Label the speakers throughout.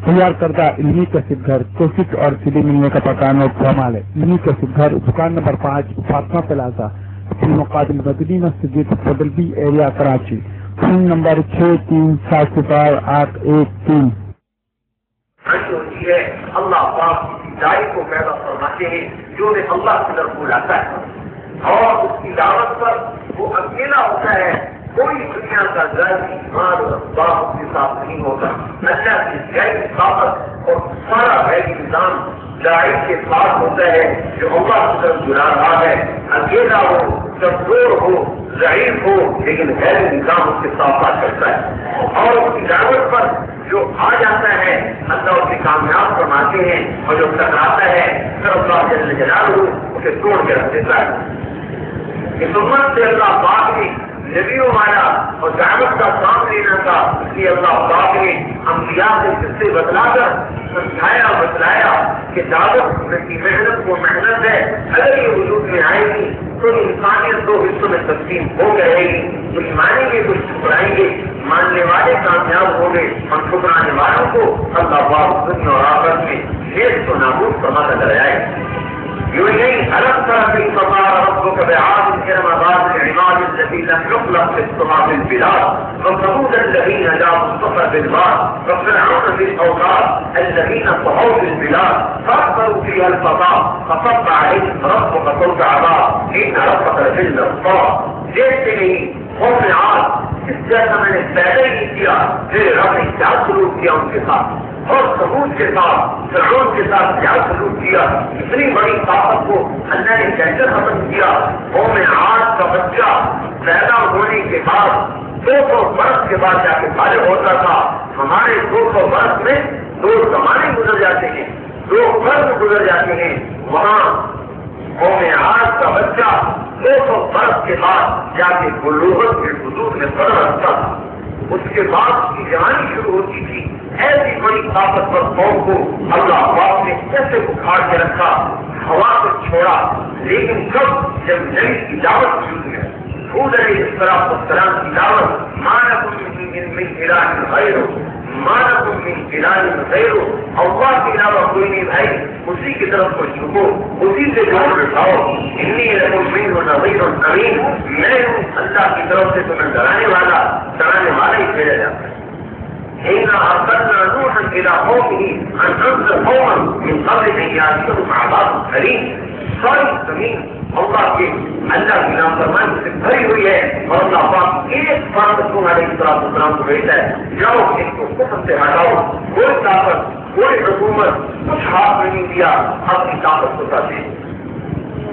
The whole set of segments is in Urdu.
Speaker 1: تیار کردہ علمی کسب گھر کوشش اور سی ڈی ملنے کا پکان اور کمال ہے. علمی کسب گھر دکان نمبر 5 فاطمہ پلازا فی مقابل مدنی مسجد فضلبی ایریا کراچی. Phone number 63700813.
Speaker 2: ہوتی ہے اللہ پاک کی دائی کو پیدا فرماتے ہیں جو انہیں اللہ کی طرف بلاتا ہے اور اس کی دعوت پر وہ اکیلا ہوتا ہے. کوئی دنیا کا ذاتی مال اور اسباب اس کے ساتھ نہیں ہوتا. اللہ کی غیر طاقت اور سارا غیر نظام دائی کے ساتھ ہوتا ہے جو اللہ کی طرف بلا رہا ہے. اکیلا ہو کمزور ہو ضعیف ہو لیکن غیر نظام اس کے ساتھ بات کرتا ہے اور اس کی دعوت پر جو آ جاتا ہے اللہ اسے کامیاب فرماتے ہیں اور جو ٹکراتا ہے پھر اللہ جل جلالہ اسے توڑ کے رکھ دیتا ہے. اس امت سے اللہ پاک نے نبیوں والا اور دعوت کا کام لینا تھا. اس لیے اللہ پاک نے انبیاء سے قصے بتلا کر سمجھایا بتلایا کہ دعوت کی محنت وہ محنت ہے. اگر یہ وجود میں آئے گی تو انسانیت دو حصوں میں تقسیم ہو جائے گی. کچھ مانیں گے کچھ ٹھکرائیں گے. ماننے والے کامیاب ہوں گے اور ٹھکرانے والوں کو اللہ پاک دنیا اور آخرت میں نیز تو نابود فرماتا چلا جائے. یوں نہیں الگ طرح سے فقار ربك بعاد ارم ذات العماد التي لم يخلق في السماء بالبلاد وثمود الذين جابوا الصخر بالواد وفرعون بالاوتاد الذين طغوا في البلاد فاكثروا فيها الفساد فصب عليهم ربك صوت عذاب ان ربك لبالمرصاد. دیکھتے نہیں قوم عاد اس جیسا میں نے پہلے ہی کیا میرے رب نے کیا سلوک کیا ان کے ساتھ اور ثمود کے ساتھ فرعون کے ساتھ کیا سلوک کیا. اتنی بڑی طاقت کو اللہ نے کیسے ختم کیا. قوم عاد کا بچہ پیدا ہونے کے بعد 200 برس کے بعد جا کے بالغ ہوتا تھا. ہمارے 200 برس میں 2 زمانے گزر جاتے ہیں 2 قرن گزر جاتے ہیں. وہاں قوم عاد کا بچہ 200 برس کے بعد جا کے بلوغت کے حدود میں قدم رکھتا تھا. اس کے بعد اس کی جوانی شروع ہوتی تھی. ایسی بڑی طاقت پر قوم کو اللہ پاک نے کیسے اکھاڑ کے رکھا ہوا کو چھوڑا. لیکن کب جب نبی کی دعوت شروع ہے حود علیہ السلام کی دعوت ما لکم من الہ غیرہ ما لکم من الہ غیرہ اللہ کے علاوہ کوئی نہیں بھائی اسی کی طرف کو جھکو اسی سے جوڑ بٹھاؤ. انی لکم منہ نذیر امین میں ہوں اللہ کی طرف سے تمہیں ڈرانے والا ہی بھیجا جاتا ہے. إِنَّا أَرْسَلْنَا نُوحًا إِلَىٰ قَوْمِهِ أَنْ أَنذِرْ قَوْمًا مِّن قَبْلِ أَن يَأْتِيَهُمْ عَذَابٌ أَلِيمٌ. ساری زمین اللہ کی نافرمانی سے بھری ہوئی ہے اور اللہ پاک ایک بات رسول علیہ السلام کو بھیجتا ہے جاؤ ان کو کفر سے ہٹاؤ. کوئی طاقت کوئی حکومت کچھ ہاتھ میں نہیں دیا اپنی طاقت کو چاہتے ہیں.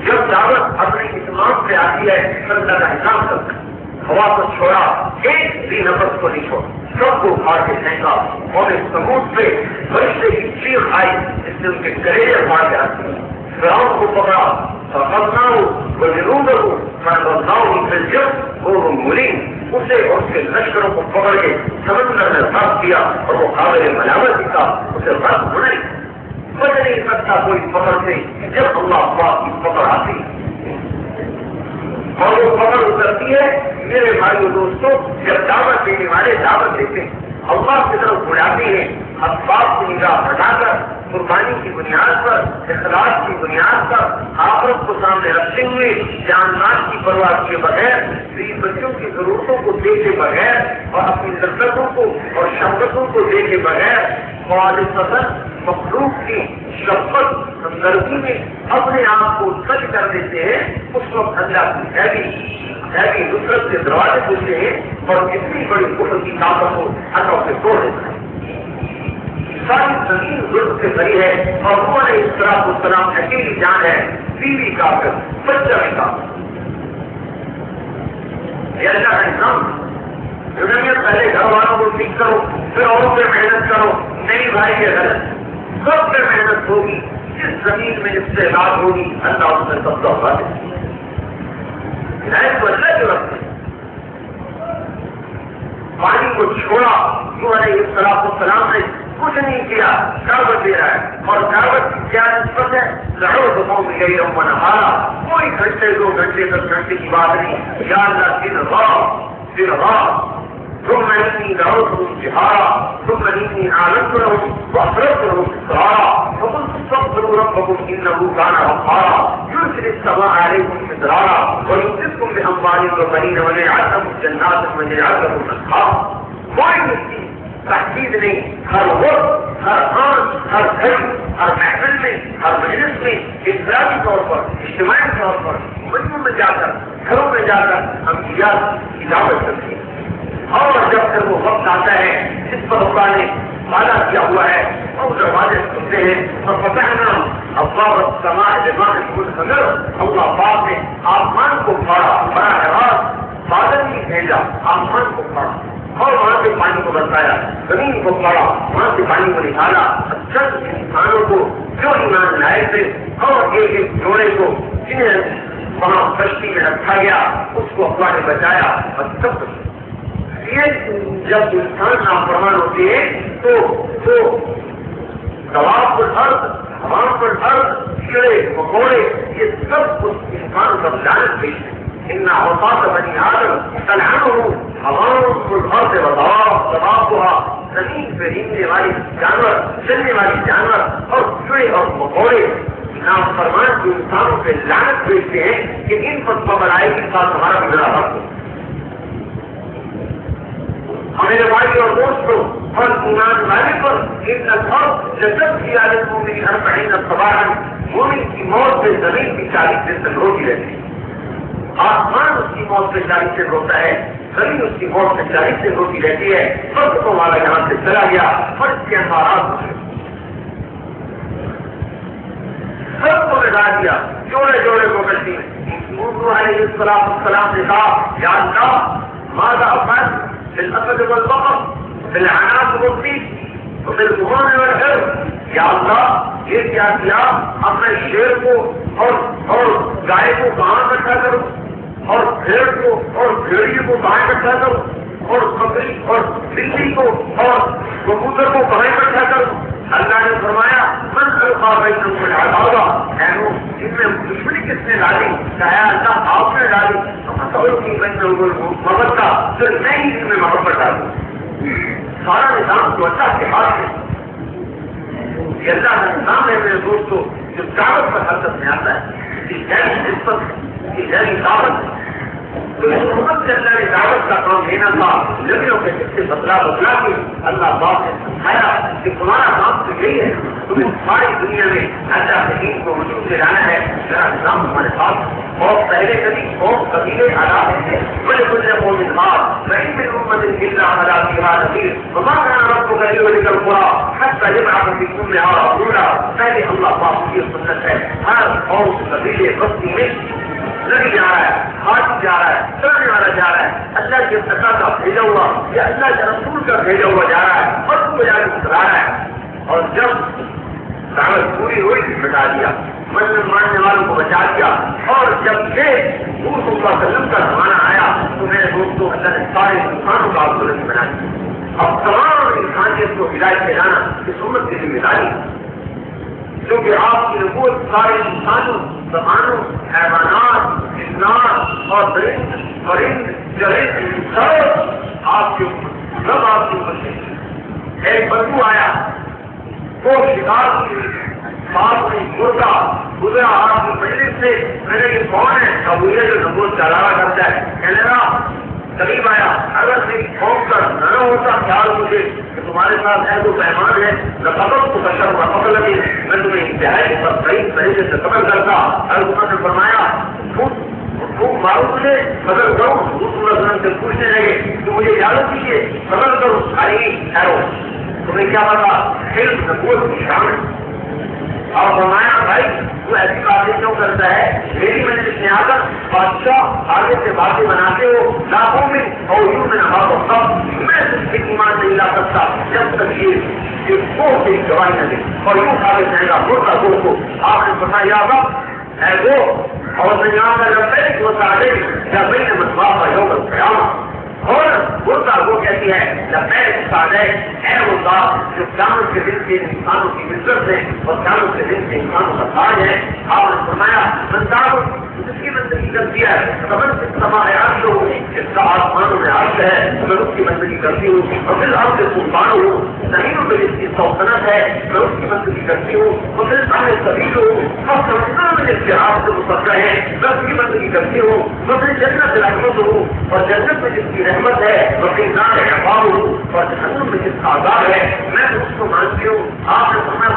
Speaker 2: جب دعوت اپنے اتمام سے آتی ہے اللہ کا حساب کرتا ہے. ہوا کو چھوڑا ایک بھی نفس کو نہیں چھوڑا سب کو اٹھا کے پھینکا اور اس ثمود پہ فرشتے کی چیخ آئی جس سے ان کے کلیجے پھاڑ کے آتے ہیں. فرعون کو پکڑا فَأَخَذْنَاهُ وَجُنُودَهُ فَنَبَذْنَاهُمْ فِي الْيَمِّ وَهُمْ مُلِيمٌ. اسے اور اس کے لشکروں کو پکڑ کے سمندر میں غرق کیا اور وہ قابل ملامت تھا اسے غرق ہونے بچ نہیں سکتا کوئی پکڑ سے جب اللہ پاک کی پکڑ آتی اور وہ پکڑ اترتی ہے. میرے بھائیو دوستوں جب دعوت دینے والے دعوت دیتے ہیں اللہ کی طرف بلاتے ہیں اسباب کی نگاہ ہٹا کر قربانی کی بنیاد پر اخلاص کی بنیاد پر آخرت کو سامنے رکھتے ہوئے جان مال کی پرواہ کیے بغیر بیوی بچوں کی ضرورتوں کو دیکھے بغیر اور اپنی لذتوں کو اور شہوتوں کو دیکھے بغیر خالصتاً مخلوق کی شفقت ہمدردی میں اپنے آپ کو سچ کر دیتے ہیں. اس وقت اللہ کی ایسی نصرت سے دروازے کھلتے ہیں اور اتنی بڑی کفر کی طاقت کو اللہ سے توڑ دیتا ہے. ساری زمین ظلم سے بھری ہے اور وہ علیہ السلام اکیلی جان ہے. بیوی کافر بچہ بھی کافر. یہ اللہ کا نظام دنیا پہلے گھر والوں کو ٹھیک کرو پھر اوروں پہ محنت کرو. نہیں بھائی یہ غلط. سب پہ محنت ہوگی جس زمین میں استعمال ہوگی اللہ اس میں سب کا ہوگا. ہدایت کو اللہ جو رکھتے پانی کو چھوڑا جو علیہ السلام نے کچھ نہیں کیا دعوت دے رہا ہے اور دعوت کی کیا نسبت ہے لڑو دفاع میں گئی رم نہارا کوئی گھنٹے 2 گھنٹے 10 گھنٹے کی بات نہیں. یا اللہ دن رات ثم إني دعوتهم جهارا ثم إني أعلنت لهم وأسررت لهم إسرارا فقلت استغفروا ربكم إنه كان غفارا يرسل السماء عليكم مدرارا ويمددكم بأموال وبنين ويجعل لكم جنات ويجعل لكم أنهارا. کوئی اس کی تحقیق نہیں. ہر وقت، ہر آن، ہر گھر، ہر محفل میں، ہر مجلس میں انفرادی طور پر، اجتماعی طور پر، مجموع میں جا کر، گھروں میں جا کر ہم کی دعوت کرتے ہیں. اور جب تک وہ وقت آتا ہے جس پر اللہ نے وعدہ کیا ہوا ہے اور دروازے کھلتے ہیں اور فتحنا ابواب السماء بماء منهمر. اللہ پاک نے آسمان کو پھاڑا، براہ راست بادل ہی بھیجا، آسمان کو پھاڑا اور وہاں سے پانی کو برسایا، زمین کو پھاڑا، وہاں سے پانی کو نکالا. چند انسانوں کو جو ایمان لائے تھے اور ایک ایک جوڑے کو جنہیں وہاں کشتی میں رکھا گیا اس کو اللہ نے بچایا. اور سب جب انسان نافرمان ہوتے ہیں تو دواب الارض، حوام الارض، کیڑے مکوڑے، یہ سب اس انسان پر لعنت بھیجتے ہیں. ان اوقات بنی آدم تلعنهم حوام الارض ودوابها. زمین پہ رینگنے والی جانور، چلنے والی جانور اور کیڑے اور مکوڑے نافرمان کے انسانوں پہ لعنت بھیجتے ہیں کہ ان پر خبر آئے کے ساتھ ہمارا بگڑا وقت. میرے بھائی اور دوستوں، ہر ایمان والے پر ان الفاظ جب کی عادت کو میری ہر مہینہ صبح مومن کی موت سے زمین کی 40 دن تک روتی رہتی ہے. آسمان اس کی موت سے 40 دن روتا ہے، زمین اس کی موت سے 40 دن روتی رہتی ہے. فرق تو والا یہاں سے چلا گیا، فرق کے انوارات سب کو لگا دیا، جوڑے جوڑے کو کرتی ہے. علیہ السلام نے کہا یا اللہ ماذا افعل في الأسد والبقر في العناب والطيب وفي الغمام والحرب. یا اللہ یہ کیا کیا، اپنے شیر کو اور گائے کو کہاں اکٹھا کروں اور بھیڑ کو اور بھیڑیے کو کہاں اکٹھا کروں اور بکری اور بلی کو اور کبوتر کو کہاں اکٹھا کروں. اللہ نے فرمایا من القا بینکم العداوہ، ان میں دشمنی کس نے ڈالی؟ کہا اللہ آپ نے ڈالی. کی محبت پھر میں ہی اس میں محبت ڈالوں. سارا نظام تو اللہ کے ہاتھ ہے. یہ اللہ کا نظام ہے میرے دوستوں جو دعوت پر حرکت میں آتا ہے. اس ذہنی نسبت، اس ذہنی دعوت، تو اس محبت سے اللہ نے دعوت کا کام لینا تھا. نبیوں کے سے بدلا کے اللہ باپ نے سمجھایا کہ تمہارا کام تو یہی ہے، تمہیں ساری دنیا میں اللہ کے دین کو وجود سے لانا ہے. میرا نظام ہمارے پاس. اور پہلے کبھی قوم قبیلے حالات تھے، بڑے بڑے قوم انتخاب نہیں میں محمد اللہ علیہ نذیر وما كان ربك ليهلك القرى حتى يبعث في كلها رسولا. پہلے اللہ پاک کی سنت ہے، ہر قوم قبیلے بستی میں نبی جا رہا ہے، حاجی جا رہا ہے، چلنے والا جا رہا ہے، اللہ کے سکا کا بھیجا ہوا یا اللہ کے رسول کا بھیجا ہوا جا رہا ہے اور اس کو جا کے چلا رہا ہے. اور جب دعوت پوری ہوئی بتا دیا، ماننے والوں کو بچا دیا. اور جب یہ حضور صلی اللہ علیہ وسلم کا زمانہ آیا تو میرے دوستوں اللہ نے سارے انسانوں کا آندولن بنا دیا. اب تمام انسانیت کو ہدایت دلانا اس امت کی ذمہ داری، کیونکہ آپ کی نبوت سارے انسانوں، زبانوں، حیوانات، جنات اور پرند چرند سب آپ کے اوپر سے. ایک بدبو آیا، وہ شکار کی بات نہیں ہوتا گزرا آپ کی مجلس سے. میں نے یہ کون ہے؟ ابو یہ جو نبوت کا دعویٰ کرتا ہے. کہنے لگا قریب آیا، اگر میری قوم کا نہ ہوتا خیال مجھے کہ تمہارے ساتھ ہے تو پیمان ہے لقبت کو بشر و قتل میں تمہیں انتہائی پر صحیح طریقے سے قتل کرتا. حضرت نے فرمایا خوب مارو مجھے قتل کرو. حضور صلی اللہ علیہ وسلم سے پوچھنے لگے کہ مجھے اجازت دیجیے قتل کرو. ٹھہرو، تمہیں کیا پتا علم نبوت کی شان ہے. اور فرمایا بھائی تو ایسی باتیں کیوں کرتا ہے؟ میری مجلس میں آ کر بادشاہ آگے سے باتیں بناتے ہو لاکھوں میں اور یوں میں نہ سب میں ایمان نہیں لا سکتا جب تک یہ کو گواہی نہ دے. اور یوں آگے جائے گا مرتا گو کو آپ نے بتایا ہے وہ اور میں یہاں کا جب پہلے کو سارے جب میں نے مسوا کا یوگ قیامت. اور مرتا وہ کہتی ہے جب میں سارے ہے وہ بات جو قیامت کے دن کے انسانوں کی عزت ہے اور قیامت کے دن کے انسانوں کا تاج ہے. آپ نے فرمایا منصاب جس کی زندگی کرتی ہے خبر سے سما ہے جو اس کا آسمانوں میں عرش ہے میں اس کی بندگی کرتی ہوں، اور پھر آپ سے سلطان ہوں، زمینوں پہ جس کی سلطنت ہے میں اس کی بندگی کرتی ہوں، اور پھر سارے سبھی ہوں اور سمجھنا میں جس کے آپ سے مسکر ہے میں اس کی بندگی کرتی ہوں، میں پھر جنت رحمت ہوں اور جنت میں جس کی رحمت ہے میں پھر نام احباب ہوں، اور جہنم میں جس کا عذاب ہے میں اس کو مانتی ہوں۔ آپ نے فرمایا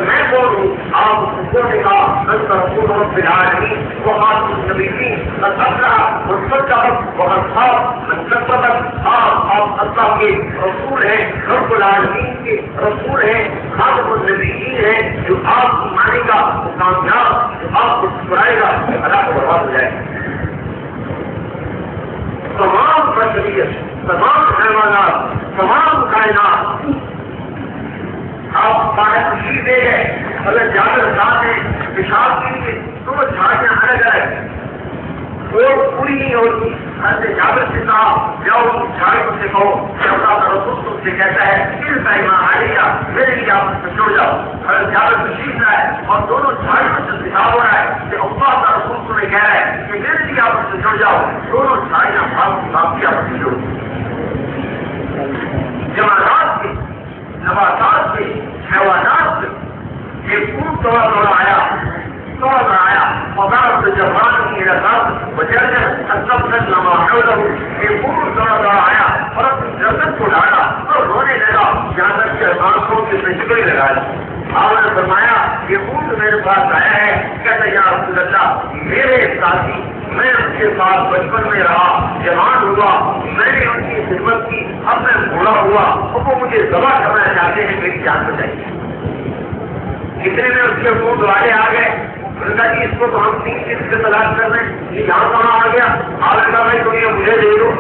Speaker 2: میں کون ہوں؟ آپ اس کو نے کہا انت رسول رب العالمین وخاتم النبیین قد افلح من صدق ومن خاب من كذب۔ آپ اللہ کے رسول ہیں، رب العالمین کے رسول ہیں، خاتم النبیین ہیں، جو آپ کو مانے گا وہ کامیاب، جو آپ کو ٹھکرائے گا اللہ کو برباد ہو جائے گا۔ تمام بشریت، تمام حیوانات، تمام کائنات آپ باہر خوشی دے گئے، اگر جاگر ساتھ ہیں پیشاب کے لیے تو وہ جھاڑیاں الگ الگ وہ پوری نہیں ہوتی۔ حضرت جابر سے کہا جاؤ ان جھاڑیوں سے کہو کہ اللہ کا رسول تم سے کہتا ہے کس ٹائم آئیے میرے لیے آپ سے چھوڑ جاؤ۔ حضرت جابر تشریف لائے اور دونوں جھاڑیوں سے خطاب ہو رہا ہے کہ اللہ کا رسول تمہیں کہہ رہا ہے کہ میرے لیے آپ سے چھوڑ جاؤ، دونوں جھاڑیاں بھاگ کی بات کی آپ سے چھوڑ۔ جماعت کے، نباتات کے، حیوانات سے ایک خوب دوڑا آیا وضرب جبران الى الارض وجرجر السبت لما حوله، ایک خوب دوڑا آیا اور اپنی جرگت کو ڈالا اور رونے لگا جہاں تک کہ آنکھوں کی سجدے لگا لی۔ آپ نے فرمایا یہ اونٹ میرے پاس آیا ہے، کہتے یا رسول اللہ میرے ساتھی، میں ان کے ساتھ بچپن میں رہا، جوان ہوا، میں نے ان کی خدمت کی، اب میں بوڑھا ہوا اور وہ مجھے ذبح کرنا چاہتے ہیں، میری جان بچائیے۔ کتنے میں اس کے اونٹ والے آ گئے، جی اس کو تو ہم 3 چیز سے تلاش کر رہے ہیں، یہ یہاں کہاں آ گیا؟ آپ نے کہا بھائی تم یہ مجھے دے دو،